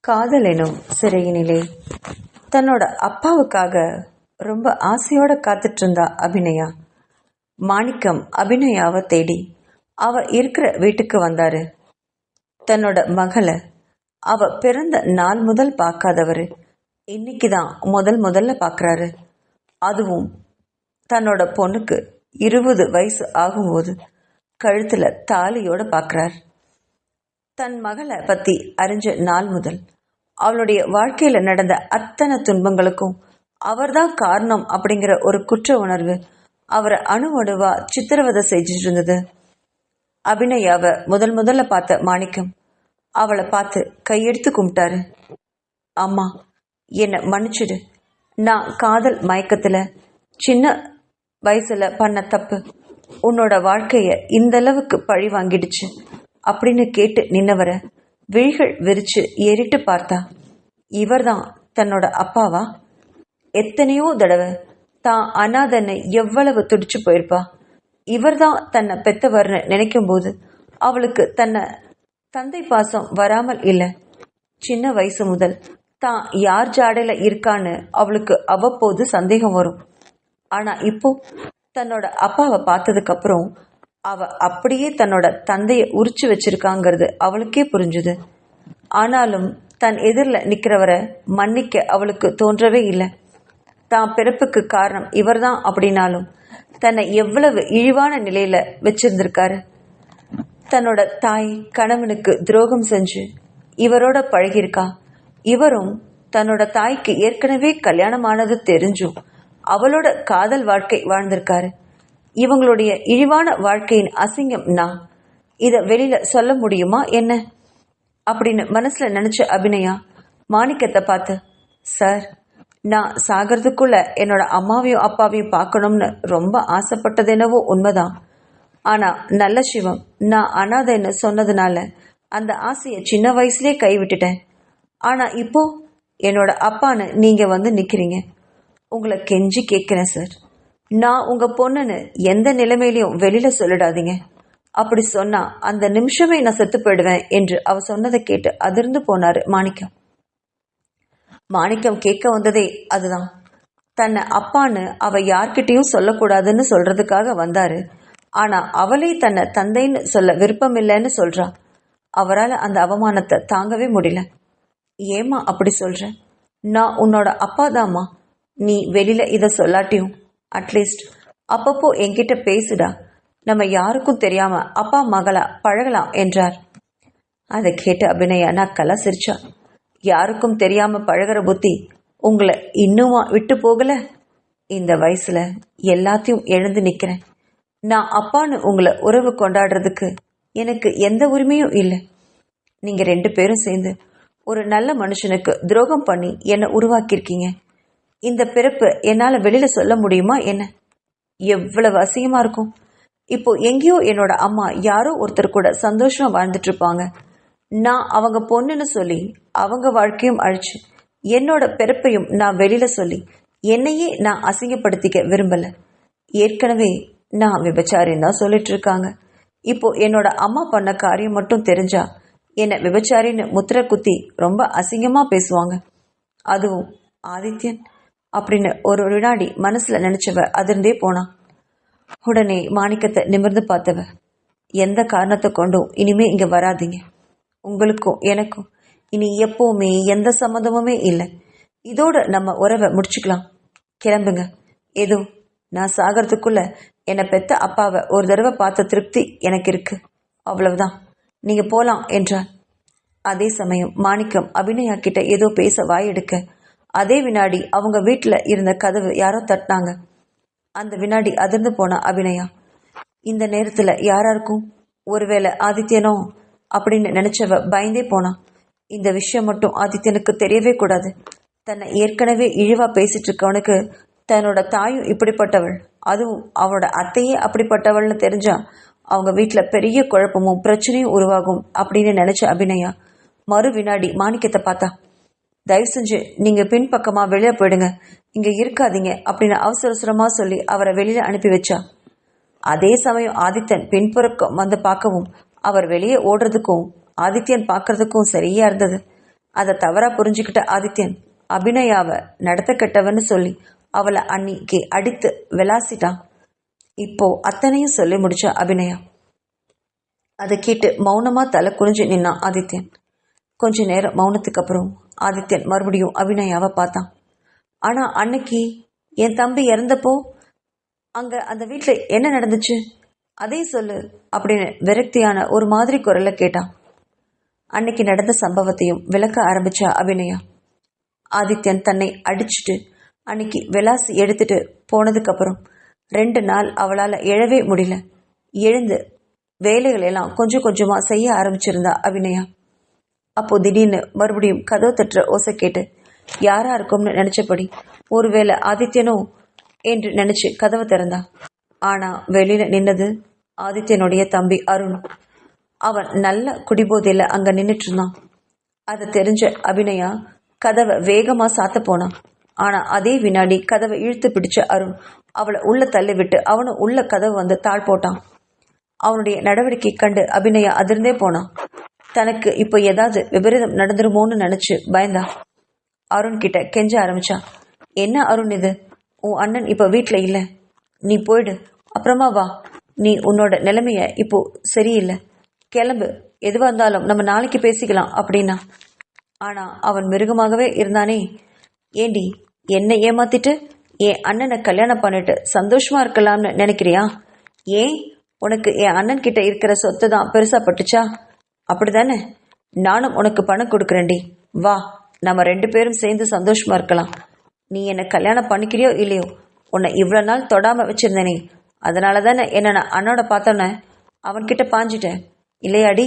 காதல் எனும் சிறையினிலே தன்னோட அப்பாவுக்காக ரொம்ப ஆசையோட காத்துட்டு இருந்தா அபிநயா. மாணிக்கம் அபிநயாவை தேடி அவ இருக்கிற வீட்டுக்கு வந்தாரு. தன்னோட மகளை அவ பிறந்த நாள் முதல் பார்க்காதவரு இன்னைக்குதான் முதல்ல பார்க்கறாரு. அதுவும் தன்னோட பொண்ணுக்கு 20 வயசு ஆகும்போது கழுத்துல தாலியோட பார்க்கறார். தன் மகளை பத்தி அறிஞ்ச நாள் முதல் அவளுடைய வாழ்க்கையில நடந்த அத்தனை துன்பங்களுக்கும் அவர்தான் காரணம் அப்படிங்கிற ஒரு குற்ற உணர்வு அவரை அணுவணுவா சித்திரவதை செஞ்சுட்டு இருந்தது. அபிநயாவை முதல்ல பார்த்த மாணிக்கம் அவளை பார்த்து கையெடுத்து கும்பிட்டாரு. அம்மா, என்னை மன்னிச்சிடு. நான் காதல் மயக்கத்துல சின்ன வயசுல பண்ண தப்பு உன்னோட வாழ்க்கைய இந்த அளவுக்கு பழி வாங்கிடுச்சு அப்படின்னு கேட்டு நின்னவரை விழிகள் விரிச்சு ஏறிட்டு பார்த்தா, இவர்தான் தன்னோட அப்பாவா? எத்தனையோ தடவை தான் அனாதனை எவ்வளவு துடிச்சு போயிருப்பா. இவர்தான் தன்னை பெத்தவர்னு நினைக்கும் போது அவளுக்கு தன்னை தந்தை பாசம் வராமல் இல்லை. சின்ன வயசு முதல் தான் யார் ஜாடையில இருக்கான்னு அவளுக்கு அவ்வப்போது சந்தேகம் வரும். ஆனா இப்போ தன்னோட அப்பாவை பார்த்ததுக்கு அப்புறம் அவ அப்படியே தன்னோட தந்தையை உரிச்சு வச்சிருக்காங்கிறது அவளுக்கே புரிஞ்சுது. ஆனாலும் தன் எதிரில் நிக்கிறவரை மன்னிக்க அவளுக்கு தோன்றவே இல்லை. தான் பிறப்புக்கு காரணம் இவர்தான் அப்படின்னாலும் தன்னை எவ்வளவு இழிவான நிலையில வச்சிருந்திருக்காரு. தன்னோட தாய் கணவனுக்கு துரோகம் செஞ்சு இவரோட பழகியிருக்கா. இவரும் தன்னோட தாய்க்கு ஏற்கனவே கல்யாணமானது தெரிஞ்சும் அவளோட காதல் வாழ்க்கை வாழ்ந்திருக்காரு. இவங்களுடைய இழிவான வாழ்க்கையின் அசிங்கம் நான் இதை வெளியில சொல்ல முடியுமா என்ன அப்படின்னு மனசுல நினைச்ச அபிநயா மாணிக்கத்தை பார்த்து, சார், நான் சாகிறதுக்குள்ள என்னோட அம்மாவையும் அப்பாவையும் பார்க்கணும்னு ரொம்ப ஆசைப்பட்டது என்னவோ உண்மைதான். ஆனா நல்ல சிவம் நான் அனாதைன்னு சொன்னதுனால அந்த ஆசையை சின்ன வயசுலயே கைவிட்டுட்டேன். ஆனா இப்போ என்னோட அப்பான்னு நீங்க வந்து நிக்கிறீங்க. உங்களை கெஞ்சி கேட்கிறேன் சார், நான் உங்க பொண்ணுன்னு எந்த நிலைமையிலையும் வெளியில சொல்லிடாதீங்க. அப்படி சொன்னா அந்த நிமிஷமே நான் செத்து போயிடுவேன் என்று அவ சொன்னதை கேட்டு அதிர்ந்து போனாரு மாணிக்கம். மாணிக்கம் கேட்க வந்ததே அதுதான். தன்னை அப்பான்னு அவ யார்கிட்டையும் சொல்லக்கூடாதுன்னு சொல்றதுக்காக வந்தாரு. ஆனா அவளே தன்னை தந்தைன்னு சொல்ல விருப்பம் இல்லைன்னு சொல்றா. அவரால் அந்த அவமானத்தை தாங்கவே முடியல. ஏமா அப்படி சொல்ற? நான் உன்னோட அப்பாதாம்மா. நீ வெளியில இதை சொல்லாட்டியும் அட்லீஸ்ட் அப்பப்போ என்கிட்ட பேசுடா. நம்ம யாருக்கும் தெரியாம அப்பா மகளா பழகலாம் என்றார். அதை கேட்டு அபிநயா நக்கலா சிரிச்சா. யாருக்கும் தெரியாம பழகிற புத்தி உங்களை இன்னுமா விட்டு போகல? இந்த வயசுல எல்லாத்தையும் எழுந்து நிக்கிறேன். நான் அப்பான்னு உங்களை உறவு கொண்டாடுறதுக்கு எனக்கு எந்த உரிமையும் இல்லை. நீங்க 2 பேரும் சேர்ந்து ஒரு நல்ல மனுஷனுக்கு துரோகம் பண்ணி என்னை உருவாக்கியிருக்கீங்க. இந்த பிறப்பு என்னால வெளியில சொல்ல முடியுமா என்ன? எவ்வளவு அசிங்கமா இருக்கும். இப்போ எங்கேயோ என்னோட அம்மா யாரோ ஒருத்தர் கூட சந்தோஷமா வாழ்ந்துட்டு இருப்பாங்க. நான் அவங்க பொண்ணுன்னு சொல்லி அவங்க வாழ்க்கையும் அழிச்சு என்னோட பிறப்பையும் நான் வெளியில சொல்லி என்னையே நான் அசிங்கப்படுத்திக்க விரும்பல. ஏற்கனவே நான் விபச்சாரின்னு தான் சொல்லிட்டு இருக்காங்க. இப்போ என்னோட அம்மா பண்ண காரியம் மட்டும் தெரிஞ்சா என்னை விபச்சாரின்னு முத்திரை குத்தி ரொம்ப அசிங்கமா பேசுவாங்க. அதுவும் ஆதித்யன் அப்படின்னு ஒரு வினாடி மனசுல நினைச்சவ அதிர்ந்தே போனான். உடனே மாணிக்கத்தை நிமிர்ந்து பார்த்தவ, எந்த காரணத்தை கொண்டும் இனிமே இங்க வராதீங்க. உங்களுக்கும் எனக்கும் இனி எப்பவுமே எந்த சம்மந்தமுமே இல்லை. இதோட நம்ம உறவை முடிச்சுக்கலாம். கிளம்புங்க. ஏதோ நான் சாகிறதுக்குள்ள என்னை பெத்த அப்பாவை ஒரு தடவை பார்த்த திருப்தி எனக்கு இருக்கு, அவ்வளவுதான். நீங்க போலாம் என்றார். அதே சமயம் மாணிக்கம் அபிநயா கிட்ட ஏதோ பேச வாய் எடுக்க அதே வினாடி அவங்க வீட்டுல இருந்த கதவு யாரோ தட்டினாங்க. அந்த வினாடி அதிர்ந்து போன அபிநயா இந்த நேரத்துல யாராருக்கும் ஒருவேளை ஆதித்யனோ அப்படின்னு நினைச்சவ பயந்தே போனான். இந்த விஷயம் மட்டும் ஆதித்யனுக்கு தெரியவே கூடாது. தன்னை ஏற்கனவே இழிவா பேசிட்டு இருக்கவனுக்கு தன்னோட தாயும் இப்படிப்பட்டவள், அதுவும் அவனோட அத்தையே அப்படிப்பட்டவள்னு தெரிஞ்சா அவங்க வீட்டுல பெரிய குழப்பமும் பிரச்சனையும் உருவாகும் அப்படின்னு நினைச்ச அபிநயா மறு வினாடி மாணிக்கத்தை பார்த்தா. தயவு செஞ்சு நீங்க பின்பக்கமா வெளியே போயிடுங்க, இங்க இருக்காதீங்க அப்படின்னு அவசரமா சொல்லி அவரை வெளியில அனுப்பி வச்சா. அதே சமயம் ஆதித்தன் பின்புறம் வந்து பார்க்கவும் அவர் வெளியே ஓடுறதுக்கும் ஆதித்யன் பார்க்கறதுக்கும் சரியா இருந்தது. அதை தவறா புரிஞ்சுக்கிட்ட ஆதித்யன் அபிநயாவை நடத்த கெட்டவன்னு சொல்லி அவளை அன்னைக்கு அடித்து விளாசிட்டான். இப்போ அத்தனையும் சொல்லி முடிச்சா அபிநயா. அதை கேட்டு மௌனமா தலை குனிஞ்சு நின்னான் ஆதித்யன். கொஞ்ச நேரம் மௌனத்துக்கு அப்புறம் ஆதித்யன் மறுபடியும் அபிநயாவை பார்த்தான். ஆனா அன்னைக்கு என் தம்பி இறந்தப்போ அங்க அந்த வீட்டில் என்ன நடந்துச்சு அதையும் சொல்லு அப்படின்னு விரக்தியான ஒரு மாதிரி குரல்ல கேட்டான். அன்னைக்கு நடந்த சம்பவத்தையும் விளக்க ஆரம்பிச்சா அபிநயா. ஆதித்யன் தன்னை அடிச்சுட்டு அன்னைக்கு விளாசி எடுத்துட்டு போனதுக்கு அப்புறம் 2 நாள் அவளால் எழவே முடியல. எழுந்து வேலைகளெல்லாம் கொஞ்சம் கொஞ்சமா செய்ய ஆரம்பிச்சிருந்தா அபிநயா. அப்போ திடீர்னு மறுபடியும் கதவு தட்டுற ஓசை கேட்டு யாரா இருக்கும்னு நினைச்சபடி ஒருவேளை ஆதித்யனோ என்று நினைச்சு கதவை திறந்தா. ஆனா வெளியில நின்னது ஆதித்யனுடைய தம்பி அருண். அவன் நல்ல குடிபோதையில அங்க நின்றுட்டு இருந்தான். அதை தெரிஞ்ச அபிநயா கதவை வேகமா சாத்த போனான். ஆனா அதே வினாடி கதவை இழுத்து பிடிச்ச அருண் அவளை உள்ள தள்ளி விட்டு அவனும் உள்ள கதவு வந்து தாழ் போட்டான். அவனுடைய நடவடிக்கை கண்டு அபிநயா அதிர்ந்தே போனான். தனக்கு இப்போ ஏதாவது விபரீதம் நடந்துருமோன்னு நினைச்சு பயந்தா. அருண் கிட்ட கெஞ்ச ஆரம்பிச்சா. என்ன அருண் இது? உன் அண்ணன் இப்போ வீட்டில் இல்லை, நீ போயிடு, அப்புறமா வா. நீ உன்னோட நிலைமைய இப்போ சரியில்லை, கிளம்பு, எதுவாக இருந்தாலும் நம்ம நாளைக்கு பேசிக்கலாம் அப்படின்னா. ஆனா அவன் மிருகமாகவே இருந்தானே. ஏண்டி என்னை ஏமாத்திட்டு என் அண்ணனை கல்யாணம் பண்ணிட்டு சந்தோஷமா இருக்கலாம்னு நினைக்கிறியா? ஏன் உனக்கு என் அண்ணன் கிட்ட இருக்கிற சொத்து தான் பெருசா பட்டுச்சா? அப்படிதானே? நானும் உனக்கு பணம் கொடுக்குறேன்டி, வா, நம்ம 2 பேரும் சேர்ந்து சந்தோஷமா இருக்கலாம். நீ என்னை கல்யாணம் பண்ணிக்கிறியோ இல்லையோ, உன்னை இவ்வளோ நாள் தொடாம வச்சிருந்தேனே, அதனால தானே என்ன நான் அண்ணோட பார்த்தோன்னே அவன்கிட்ட பாஞ்சிட்டேன் இல்லையாடி?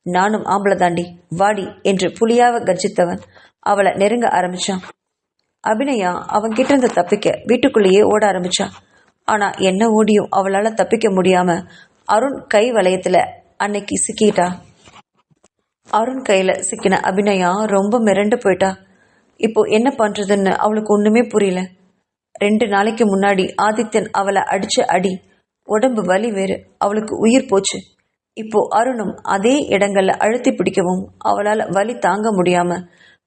நானும் ஆம்பளை தாண்டி, வாடி என்று புலியாவ கர்ஜித்தவன் அவளை நெருங்க ஆரம்பிச்சான். அபிநயா அவன்கிட்ட இருந்து தப்பிக்க வீட்டுக்குள்ளேயே ஓட ஆரம்பிச்சான். ஆனா என்ன ஓடியும் அவளால தப்பிக்க முடியாம அருண் கை வளையத்துல அன்னைக்கு சிக்கிட்டா. அருண் கையில சிக்கின அபிநயா ரொம்ப மிரண்டு போயிட்டா. இப்போ என்ன பண்றதுன்னு அவளுக்கு ஒண்ணுமே புரியல. 2 நாளைக்கு முன்னாடி ஆதித்யன் அவளை அடிச்ச அடி, உடம்பு வலி வேறு, அவளுக்கு உயிர் போச்சு. இப்போ அருணும் அதே இடங்கள்ல அழுத்தி பிடிக்கவும் அவளால வலி தாங்க முடியாம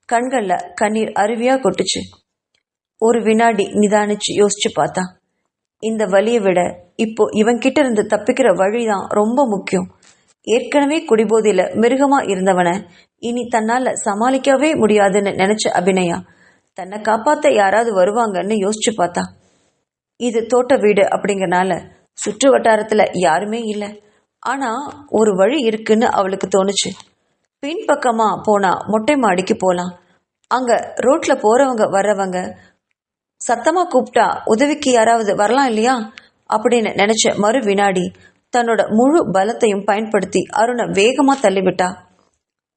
கண்கள்ல கண்ணீர் அருவியா கொட்டுச்சு. ஒரு வினாடி நிதானிச்சு யோசிச்சு பார்த்தா, இந்த வலியை விட இப்போ இவன்கிட்ட இருந்து தப்பிக்கிற வழிதான் ரொம்ப முக்கியம். ஏற்கனவே குடிபோதையில மிருகமா இருந்தவனை இனி தன்னால சமாளிக்கவே முடியாதுன்னு நினைச்ச அபிநயா தன்னை காப்பாத்த யாராவது வருவாங்கன்னு யோசிச்சு பார்த்தா. இது தோட்ட வீடு அப்படிங்கறனால சுற்று வட்டாரத்துல யாருமே இல்லை. ஆனா ஒரு வழி இருக்குன்னு அவளுக்கு தோணுச்சு. பின்பக்கமா போனா மொட்டை மாடிக்கு போலாம். அங்க ரோட்ல போறவங்க வர்றவங்க சத்தமா கூப்பிட்டா உதவிக்கு யாராவது வரலாம் இல்லையா அப்படின்னு நினைச்ச மறு வினாடி தன்னோட முழு பலத்தையும் பயன்படுத்தி அருணை வேகமா தள்ளிவிட்டா.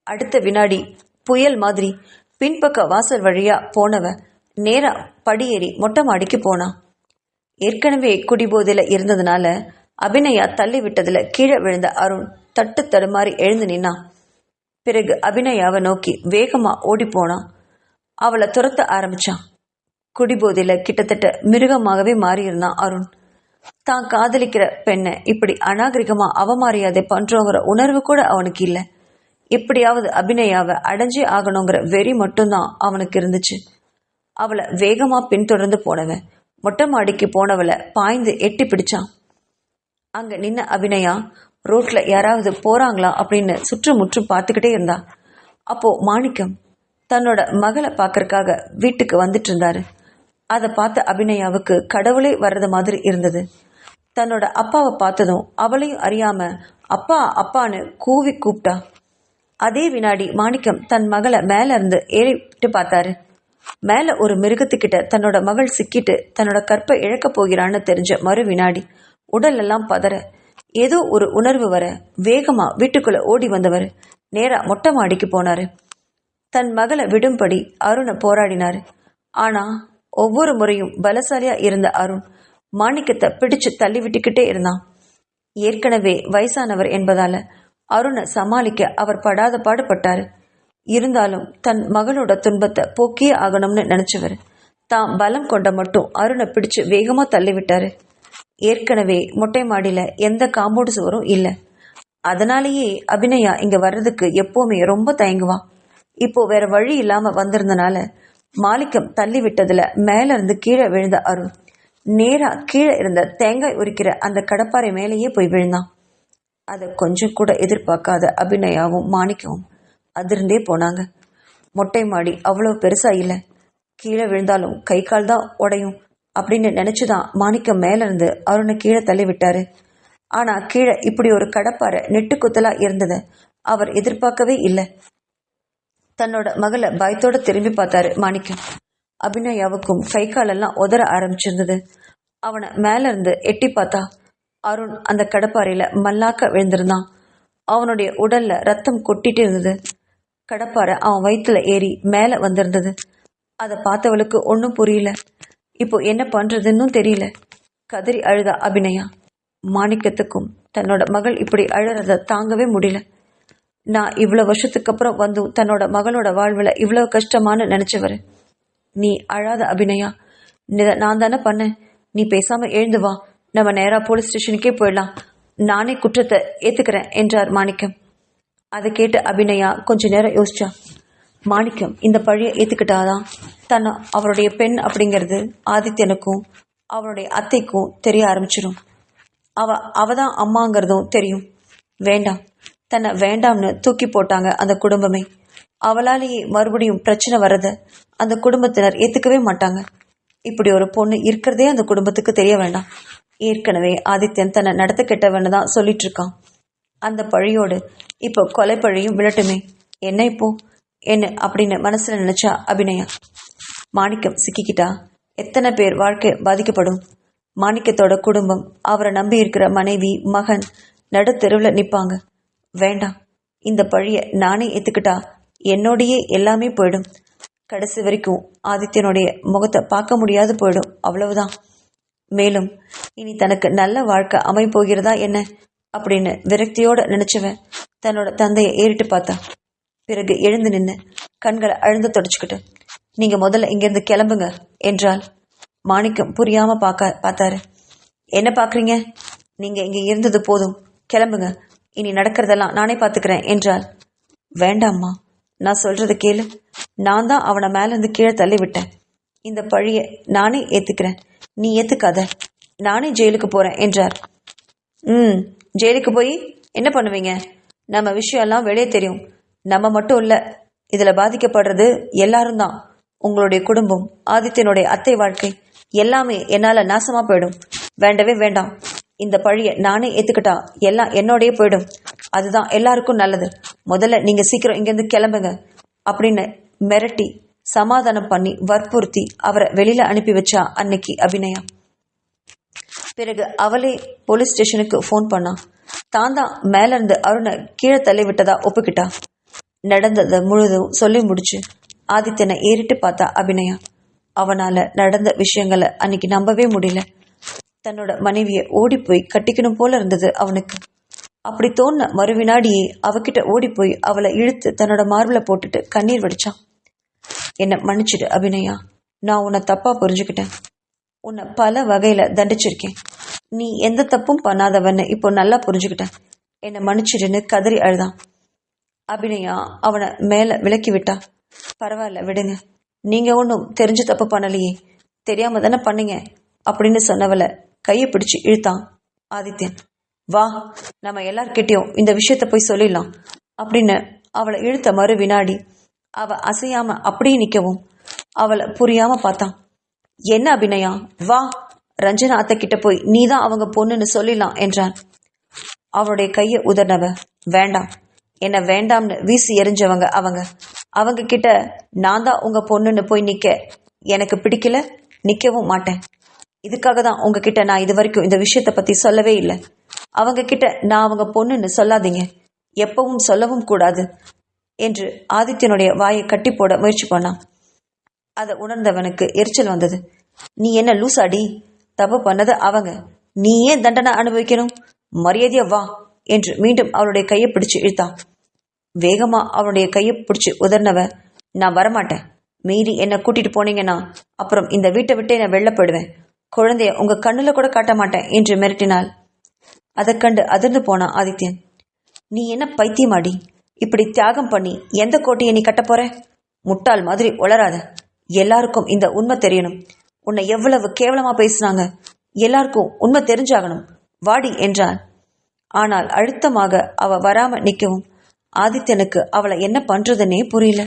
அடுத்த வினாடி புயல் மாதிரி பின்பக்க வாசல் வழியா போனவ நேரா படியேறி மொட்டை மாடிக்கு போனா. ஏற்கனவே குடிபோதையில இருந்ததுனால அபிநயா தள்ளி விட்டதுல கீழே விழுந்த அருண் தட்டு தடுமாறி எழுந்து நின்னான். பிறகு அபிநயாவை நோக்கி வேகமா ஓடி போனான். அவளை துரத்த ஆரம்பிச்சான். குடிபோதையில கிட்டத்தட்ட மிருகமாகவே மாறியிருந்தான் அருண். தான் காதலிக்கிற பெண்ணை இப்படி அநாகரிகமா அவமரியாதை பண்றோங்கிற உணர்வு கூட அவனுக்கு இல்லை. எப்படியாவது அபிநயாவை அடைஞ்சே ஆகணுங்கிற வெறி மட்டும்தான் அவனுக்கு இருந்துச்சு. அவளை வேகமா பின்தொடர்ந்து போனவன் மொட்டை மாடிக்கு போனவளை பாய்ந்து எட்டி பிடிச்சான். அங்க நின்ன அபிநயா ரோட்ல யாராவது போறாங்களா அப்படின்னு சுற்றுமுற்றும் பார்த்துக்கிட்டே இருந்தா. அப்போ மாணிக்கம் தன்னோட மகளை பார்க்கறக்காக வீட்டுக்கு வந்துட்டு இருந்தாரு. அதை பார்த்த அபிநயாவுக்கு கடவுளே வர்றது மாதிரி இருந்தது. தன்னோட அப்பாவை பார்த்ததும் அவளையும் அறியாம அப்பா அப்பான்னு கூவி கூப்பிட்டா. அதே வினாடி மாணிக்கம் தன் மகளை மேல இருந்து ஏறிட்டு பார்த்தாரு. மேல ஒரு மிருகத்துக்கிட்ட தன்னோட மகள் சிக்கிட்டு தன்னோட கற்பை இழக்க போகிறான்னு தெரிஞ்ச மறு வினாடி உடல் எல்லாம் பதற ஏதோ ஒரு உணர்வு வர வேகமா வீட்டுக்குள்ள ஓடி வந்தவர் நேரா மொட்டை மாடிக்கு போனாரு. தன் மகளை விடும்படி அருணை போராடினாரு. ஆனா ஒவ்வொரு முறையும் பலசாலியா இருந்த அருண் மாணிக்கத்தை பிடிச்சு தள்ளி விட்டுக்கிட்டே இருந்தான். ஏற்கனவே வயசானவர் என்பதால அருணை சமாளிக்க அவர் படாத பாடுபட்டாரு. இருந்தாலும் தன் மகளோட துன்பத்தை போக்கியே ஆகணும்னு நினைச்சவர் தான் பலம் கொண்ட மட்டும் அருணை பிடிச்சு வேகமா தள்ளிவிட்டாரு. ஏற்கனவே மொட்டை மாடியில எந்த காம்பவுண்ட் சுவரும் இல்லை. அதனாலேயே அபிநயா இங்க வர்றதுக்கு எப்பவுமே ரொம்ப தயங்குவான். இப்போ வேற வழி இல்லாம வந்திருந்தனால மாணிக்கம் தள்ளி விட்டதுல மேல இருந்து கீழே விழுந்த அருண் நேரா கீழே இருந்த தேங்காய் உரிக்கிற அந்த கடப்பாறை மேலேயே போய் விழுந்தான். அதை கொஞ்சம் கூட எதிர்பார்க்காத அபிநயாவும் மாணிக்கவும் அதிர்ந்தே போனாங்க. மொட்டை மாடி அவ்வளோ பெருசா இல்லை, கீழே விழுந்தாலும் கை கால் தான் உடையும் அப்படின்னு நினைச்சுதான் மாணிக்கம் மேல இருந்து அருணை கீழே தள்ளி விட்டாரு. ஆனா கீழே இப்படி ஒரு கடப்பாறை நெட்டு குத்தலா இருந்ததை அவர் எதிர்பார்க்கவே இல்லை. தன்னோட மகளை பயத்தோட திரும்பி பார்த்தாரு மாணிக்கம். அபிநயாவுக்கும் கை காலெல்லாம் உதற ஆரம்பிச்சிருந்தது. அவனை மேல இருந்து எட்டி பார்த்தா அருண் அந்த கடப்பாறையில மல்லாக்க விழுந்திருந்தான். அவனுடைய உடல்ல ரத்தம் கொட்டிட்டு இருந்தது. கடப்பாறை அவன் வயிற்றுல ஏறி மேல வந்திருந்தது. அதை பார்த்தவளுக்கு ஒன்றும் புரியல. இப்போ என்ன பண்றதுன்னு தெரியல. கதறி அழுதா அபிநயா. மாணிக்கத்துக்கும் தன்னோட மகள் இப்படி அழறத தாங்கவே முடியல. நான் இவ்வளவு வருஷத்துக்கு அப்புறம் வந்து தன்னோட மகளோட வாழ்வில் இவ்வளவு கஷ்டமானு நினைச்சவர். நீ அழாத அபிநயா, நான் தானே பண்ணேன். நீ பேசாம எழுந்து வா, நம்ம நேரா போலீஸ் ஸ்டேஷனுக்கே போயிடலாம். நானே குற்றத்தை ஏத்துக்கிறேன் என்றார் மாணிக்கம். அதை கேட்டு அபிநயா கொஞ்ச நேரம் யோசிச்சா. மாணிக்கம் இந்த பழிய ஏத்துக்கிட்டாதான் அவருடைய பெண் அப்படிங்கிறது ஆதித்யனுக்கும் அவருடைய அத்தைக்கும் தெரிய ஆரம்பிச்சிடும். அவதான் அம்மாங்கிறதும் தெரியும். வேண்டாம், தன்னை வேண்டாம்னு தூக்கி போட்டாங்க அந்த குடும்பமே. அவளாலேயே மறுபடியும் பிரச்சனை வர்றத அந்த குடும்பத்தினர் ஏத்துக்கவே மாட்டாங்க. இப்படி ஒரு பொண்ணு இருக்கிறதே அந்த குடும்பத்துக்கு தெரிய வேண்டாம். ஏற்கனவே ஆதித்யன் தன்னை நடத்த கெட்டவன்னு தான் சொல்லிட்டு இருக்கான். அந்த பழியோடு இப்போ கொலை பழியும் விழட்டுமே, என்ன இப்போ என்ன அப்படின்னு மனசுல நினைச்சா அபிநயா. மாணிக்கம் சிக்கிக்கிட்டா எத்தனை பேர் வாழ்க்கை பாதிக்கப்படும். மாணிக்கத்தோட குடும்பம், அவரை நம்பி இருக்கிற மனைவி, மகன் நடுத்தெருவில் நிற்பாங்க. வேண்டாம், இந்த பழிய நானே ஏத்துக்கிட்டா என்னோடையே எல்லாமே போயிடும். கடைசி வரைக்கும் ஆதித்யனுடைய முகத்தை பார்க்க முடியாது போயிடும், அவ்வளவுதான். மேலும் இனி தனக்கு நல்ல வாழ்க்கை அமைப்போகிறதா என்ன அப்படின்னு விரக்தியோட நினைச்சவன் தன்னோட தந்தையை ஏறிட்டு பார்த்தா. பிறகு எழுந்து நின்று கண்களை அழுந்து தொடச்சுக்கிட்டு, நீங்க முதல்ல இங்கிருந்து கிளம்புங்க என்றால். மாணிக்கம் புரியாம பார்த்தாரு. என்ன பாக்குறீங்க? நீங்க இங்க இருந்தது போதும், கிளம்புங்க. இனி நடக்கிறதெல்லாம் நானே பார்த்துக்கிறேன் என்றால். வேண்டாம்மா, நான் சொல்றது கேளு. நான் தான் அவனை மேல இருந்து கீழே தள்ளி விட்டேன். இந்த பழிய நானே ஏத்துக்கிறேன், நீ ஏத்துக்காத. நானே ஜெயிலுக்கு போறேன் என்றார். ஜெயிலுக்கு போய் என்ன பண்ணுவீங்க? நம்ம விஷயம் எல்லாம் வெளியே தெரியும். நம்ம மட்டும் இல்ல, இதுல பாதிக்கப்படுறது எல்லாரும் தான். உங்களுடைய குடும்பம், ஆதித்யனுடைய அத்தை வாழ்க்கை எல்லாமே என்னால நாசமா போயிடும். வேண்டவே வேண்டாம். இந்த பழிய நானே ஏத்துக்கிட்டா எல்லாம் என்னோடய போயிடும். அதுதான் எல்லாருக்கும் நல்லது. முதல்ல நீங்க சீக்கிரம் இங்கிருந்து கிளம்புங்க அப்படின்னு மிரட்டி சமாதானம் பண்ணி வற்புறுத்தி அவரை வெளியில அனுப்பி வச்சா அன்னைக்கு அபிநயா. பிறகு அவளே போலீஸ் ஸ்டேஷனுக்கு போன் பண்ணா. தான் தான் மேல இருந்து அருணை கீழே தள்ளி விட்டதா ஒப்புக்கிட்டா. நடந்ததை முழுதும் சொல்லி முடிச்சு ஆதித்யனை ஏறிட்டு பார்த்தா அபிநயா. அவனால நடந்த விஷயங்களை அன்னைக்கு நம்பவே முடியல. தன்னோட மனைவியை ஓடி போய் கட்டிக்கணும் போல இருந்தது அவனுக்கு. அப்படி தோண மறுவினாடியே அவகிட்ட ஓடி போய் அவளை இழுத்து தன்னோட மார்பில போட்டுட்டு கண்ணீர் வடிச்சான். என்னை மன்னிச்சிடு அபிநயா, நான் உன்னை தப்பா புரிஞ்சுக்கிட்டேன். உன்னை பல வகையில தண்டிச்சிருக்கேன். நீ எந்த தப்பும் பண்ணாதவன்னு இப்போ நல்லா புரிஞ்சுக்கிட்டேன். என்னை மன்னிச்சிடுன்னு கதறி அழுதான். அபிநயா அவனை மேல விலக்கி விட்டா. பரவாயில்ல விடுங்க, நீங்க ஒன்றும் தெரிஞ்சு தப்பு பண்ணலையே, தெரியாம தானே பண்ணீங்க அப்படின்னு சொன்னவளை கையை பிடிச்சு இழுத்தான் ஆதித்யன். வா, நம்ம எல்லார்கிட்டையும் இந்த விஷயத்த போய் சொல்லிடலாம் அப்படின்னு அவளை இழுத்த மறு வினாடி அவ அசையாம அப்படியே நிற்கவும் அவளை புரியாம பார்த்தான். என்ன அபிநயா, வா, ரஞ்சனா அத்தை கிட்ட போய் நீதான் அவங்க பொண்ணுன்னு சொல்லிடலாம் என்றான். அவனுடைய கையை உதர்னவ, வேண்டாம், என்ன வேண்டாம்னு வீசி எறிஞ்சவங்க அவங்க கிட்ட நான் தான் உங்க பொண்ணுன்னு போய் நிக்க எனக்கு பிடிக்கல, நிக்கவும் மாட்டேன். இதுக்காக தான் உங்ககிட்ட நான் இது வரைக்கும் இந்த விஷயத்த பத்தி சொல்லவே இல்லை. அவங்க கிட்ட நான் அவங்க பொண்ணுன்னு சொல்லாதீங்க, எப்பவும் சொல்லவும் கூடாது என்று ஆதித்யனுடைய வாயை கட்டி போட முயற்சி பண்ணான். அதை உணர்ந்தவனுக்கு எரிச்சல் வந்தது. நீ என்ன லூசாடி, தப்பு பண்ணது அவங்க, நீ ஏன் தண்டனை அனுபவிக்கணும்? மரியாதையா வா என்று மீண்டும் அவளுடைய கையை பிடிச்சு இழுத்தான். வேகமா அவனுடைய கையை பிடிச்சு உதர்னவ, நான் வரமாட்டேன். மீறி என்ன கூட்டிட்டு போனீங்கன்னா அப்புறம் இந்த வீட்டை விட்டே நான் வெளில போயிடுவேன். குழந்தைய உங்க கண்ணுல கூட காட்ட மாட்டேன் என்று மிரட்டினாள். அதை கண்டு அதிர்ந்து போனான் ஆதித்யன். நீ என்ன பைத்தியமாடி, இப்படி தியாகம் பண்ணி எந்த கோட்டையை நீ கட்ட போற? முட்டாள் மாதிரி உளராத. எல்லாருக்கும் இந்த உண்மை தெரியணும். உன்னை எவ்வளவு கேவலமா பேசுனாங்க, எல்லாருக்கும் உண்மை தெரிஞ்சாகணும். வாடி என்றான். ஆனால் அழுத்தமாக அவ வராம நிற்கவும் ஆதித்தனுக்கு அவளை என்ன பண்றதுன்னே புரியல.